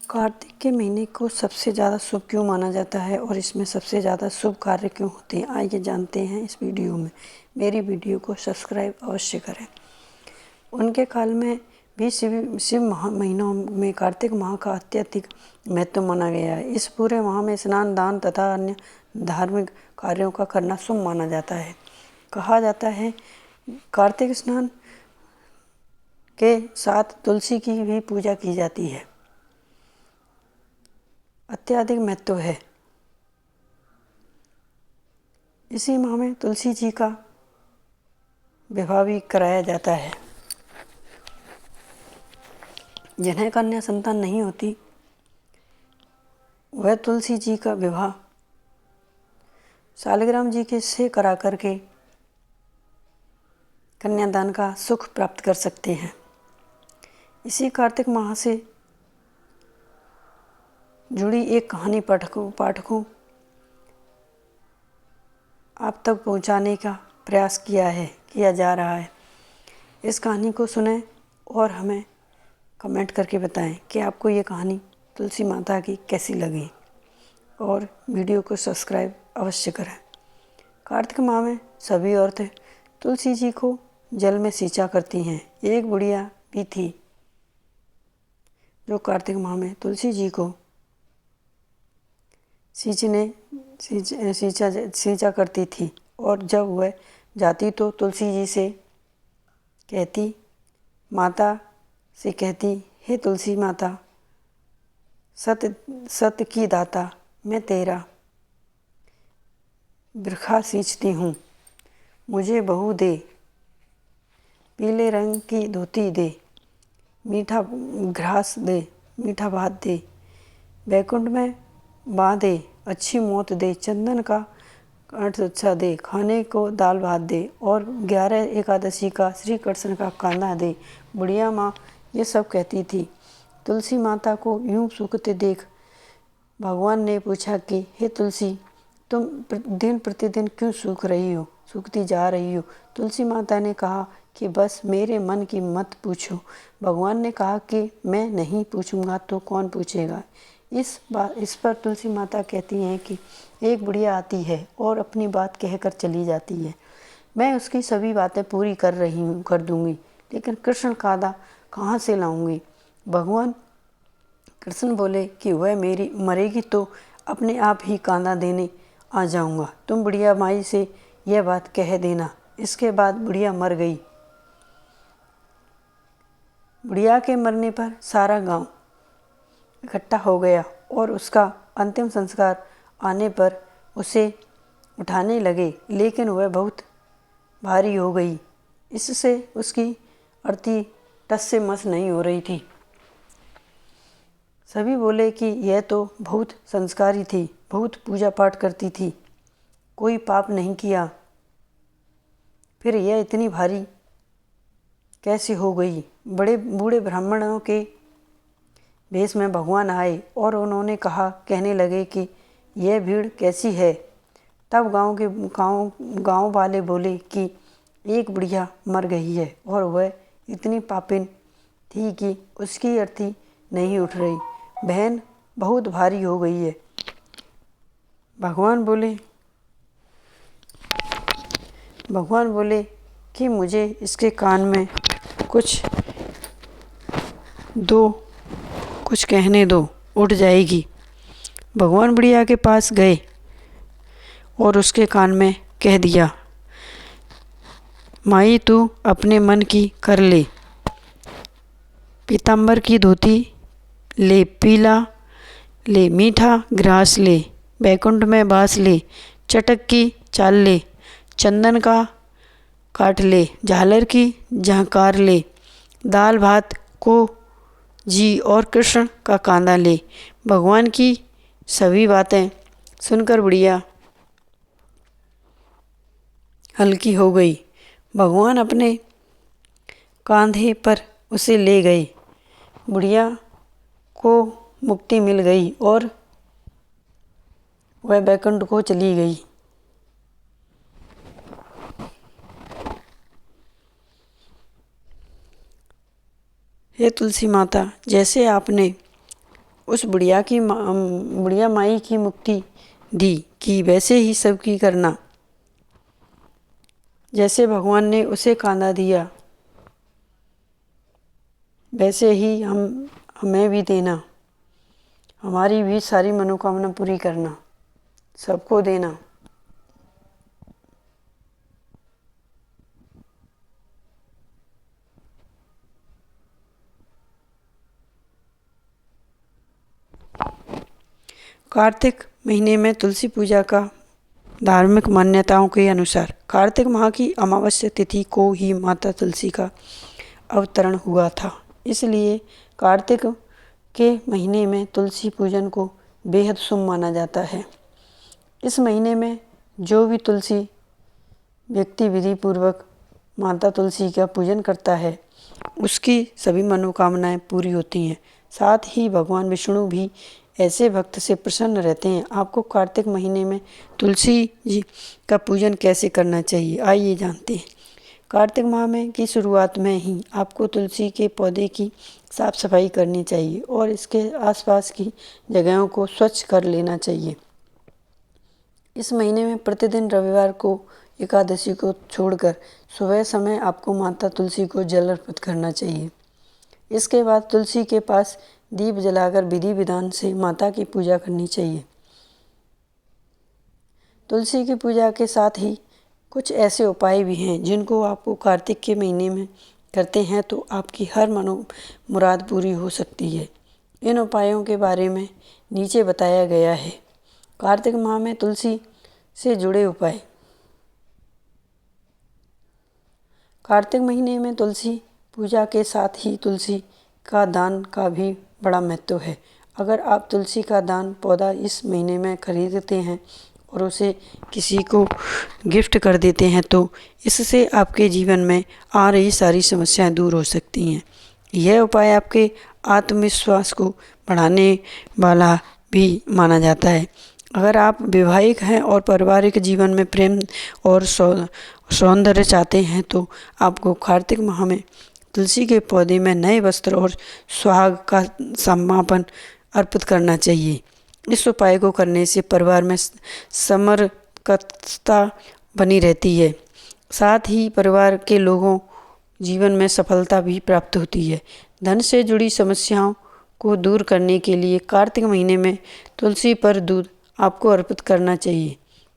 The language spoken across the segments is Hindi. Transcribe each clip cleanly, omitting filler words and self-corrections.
कार्तिक के महीने को सबसे ज़्यादा शुभ क्यों माना जाता है और इसमें सबसे ज़्यादा शुभ कार्य क्यों होते हैं, आइए जानते हैं इस वीडियो में। मेरी वीडियो को सब्सक्राइब अवश्य करें। उनके काल में भी शिव महीनों में कार्तिक माह का अत्यधिक महत्व माना गया है। इस पूरे माह में स्नान, दान तथा अन्य धार्मिक कार्यों का करना शुभ माना जाता है। कहा जाता है कार्तिक स्नान के साथ तुलसी की भी पूजा की जाती है। अत्यधिक महत्व है। इसी माह में तुलसी जी का विवाह भी कराया जाता है। जिन्हें कन्या संतान नहीं होती वह तुलसी जी का विवाह शालिग्राम जी के से करा करके कन्यादान का सुख प्राप्त कर सकते हैं। इसी कार्तिक माह से जुड़ी एक कहानी पाठकों आप तक पहुंचाने का प्रयास किया जा रहा है। इस कहानी को सुनें और हमें कमेंट करके बताएं कि आपको ये कहानी तुलसी माता की कैसी लगी, और वीडियो को सब्सक्राइब अवश्य करें। कार्तिक माह में सभी औरतें तुलसी जी को जल में सींचा करती हैं। एक बुढ़िया भी थी जो कार्तिक माह में तुलसी जी को सींचा करती थी, और जब वह जाती तो तुलसी जी से कहती, हे तुलसी माता, सत्य की दाता, मैं तेरा बिरखा सींचती हूँ, मुझे बहू दे, पीले रंग की धोती दे, मीठा घास दे, मीठा भात दे, बैकुंठ में बांधे, अच्छी मौत दे, चंदन का कंठ अच्छा दे, खाने को दाल भात दे, और 11 एकादशी का श्री कृष्ण का कांदा दे। बुढ़िया माँ ये सब कहती थी। तुलसी माता को यूं सूखते देख भगवान ने पूछा कि हे तुलसी, तुम दिन प्रतिदिन क्यों सूखती जा रही हो। तुलसी माता ने कहा कि बस मेरे मन की मत पूछो। भगवान ने कहा कि मैं नहीं पूछूंगा तो कौन पूछेगा। इस पर तुलसी माता कहती हैं कि एक बुढ़िया आती है और अपनी बात कहकर चली जाती है, मैं उसकी सभी बातें पूरी कर दूंगी, लेकिन कृष्ण कांदा कहाँ से लाऊंगी। भगवान कृष्ण बोले कि वह मेरी मरेगी तो अपने आप ही कांदा देने आ जाऊंगा, तुम बुढ़िया माई से यह बात कह देना। इसके बाद बुढ़िया मर गई। बुढ़िया के मरने पर सारा गांव इकट्ठा हो गया और उसका अंतिम संस्कार आने पर उसे उठाने लगे, लेकिन वह बहुत भारी हो गई। इससे उसकी अर्थी टस से मस नहीं हो रही थी। सभी बोले कि यह तो बहुत संस्कारी थी, बहुत पूजा पाठ करती थी, कोई पाप नहीं किया, फिर यह इतनी भारी कैसे हो गई। बड़े बूढ़े ब्राह्मणों के भेष में भगवान आए और उन्होंने कहने लगे कि यह भीड़ कैसी है। तब गांव वाले बोले कि एक बुढ़िया मर गई है और वह इतनी पापिन थी कि उसकी अर्थी नहीं उठ रही, बहन बहुत भारी हो गई है। भगवान बोले कि मुझे इसके कान में कुछ कहने दो, उठ जाएगी। भगवान बुढ़िया के पास गए और उसके कान में कह दिया, माई तू अपने मन की कर ले, पीताम्बर की धोती ले, पीला ले, मीठा घास ले, बैकुंठ में बास ले, चटक की चाल ले, चंदन का काट ले, झालर की झंकार ले, दाल भात को जी और कृष्ण का कांदा ले। भगवान की सभी बातें सुनकर बुढ़िया हल्की हो गई। भगवान अपने कांधे पर उसे ले गए। बुढ़िया को मुक्ति मिल गई और वह बैकुंठ को चली गई। हे तुलसी माता, जैसे आपने उस बुढ़िया माई की मुक्ति दी कि वैसे ही सबकी करना, जैसे भगवान ने उसे कांधा दिया वैसे ही हमें भी देना, हमारी भी सारी मनोकामना पूरी करना, सबको देना। कार्तिक महीने में तुलसी पूजा का धार्मिक मान्यताओं के अनुसार कार्तिक माह की अमावस्या तिथि को ही माता तुलसी का अवतरण हुआ था। इसलिए कार्तिक के महीने में तुलसी पूजन को बेहद शुभ माना जाता है। इस महीने में जो भी तुलसी व्यक्ति विधि पूर्वक माता तुलसी का पूजन करता है उसकी सभी मनोकामनाएं पूरी होती हैं। साथ ही भगवान विष्णु भी ऐसे भक्त से प्रसन्न रहते हैं। आपको कार्तिक महीने में तुलसी जी का पूजन कैसे करना चाहिए, आइए जानते हैं। कार्तिक माह में की शुरुआत में ही आपको तुलसी के पौधे की साफ सफाई करनी चाहिए और इसके आसपास की जगहों को स्वच्छ कर लेना चाहिए। इस महीने में प्रतिदिन रविवार को एकादशी को छोड़कर सुबह समय आपको माता तुलसी को जल अर्पित करना चाहिए। इसके बाद तुलसी के पास दीप जलाकर विधि विधान से माता की पूजा करनी चाहिए। तुलसी की पूजा के साथ ही कुछ ऐसे उपाय भी हैं जिनको आपको कार्तिक के महीने में करते हैं तो आपकी हर मुराद पूरी हो सकती है। इन उपायों के बारे में नीचे बताया गया है। कार्तिक माह में तुलसी से जुड़े उपाय। कार्तिक महीने में तुलसी पूजा के साथ ही तुलसी का दान का भी बड़ा महत्व है। अगर आप तुलसी का दान पौधा इस महीने में खरीदते हैं और उसे किसी को गिफ्ट कर देते हैं तो इससे आपके जीवन में आ रही सारी समस्याएं दूर हो सकती हैं। यह उपाय आपके आत्मविश्वास को बढ़ाने वाला भी माना जाता है। अगर आप वैवाहिक हैं और पारिवारिक जीवन में प्रेम और सौंदर्य चाहते हैं तो आपको कार्तिक माह में तुलसी के पौधे में नए वस्त्र और सुहाग का समापन अर्पित करना चाहिए। इस उपाय को करने से परिवार में समरकता बनी रहती है। साथ ही परिवार के लोगों जीवन में सफलता भी प्राप्त होती है। धन से जुड़ी समस्याओं को दूर करने के लिए कार्तिक महीने में तुलसी पर दूध आपको अर्पित करना चाहिए।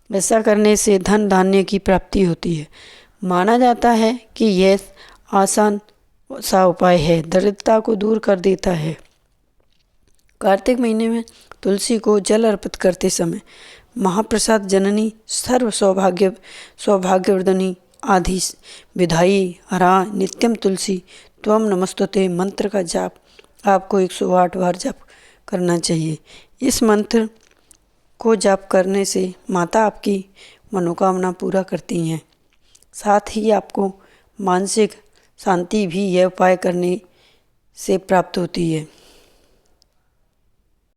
ऐसा करने से धन धान्य की प्राप्ति होती है। माना जाता है कि यह आसान सा उपाय है, दरिद्रता को दूर कर देता है। कार्तिक महीने में तुलसी को जल अर्पित करते समय महाप्रसाद जननी सर्व सौभाग्यवर्धनी आदि विधाई हरा नित्यम तुलसी त्वम नमस्तुते मंत्र का जाप आपको 108 बार जाप करना चाहिए। इस मंत्र को जाप करने से माता आपकी मनोकामना पूरा करती हैं। साथ ही आपको मानसिक शांति भी यह उपाय करने से प्राप्त होती है।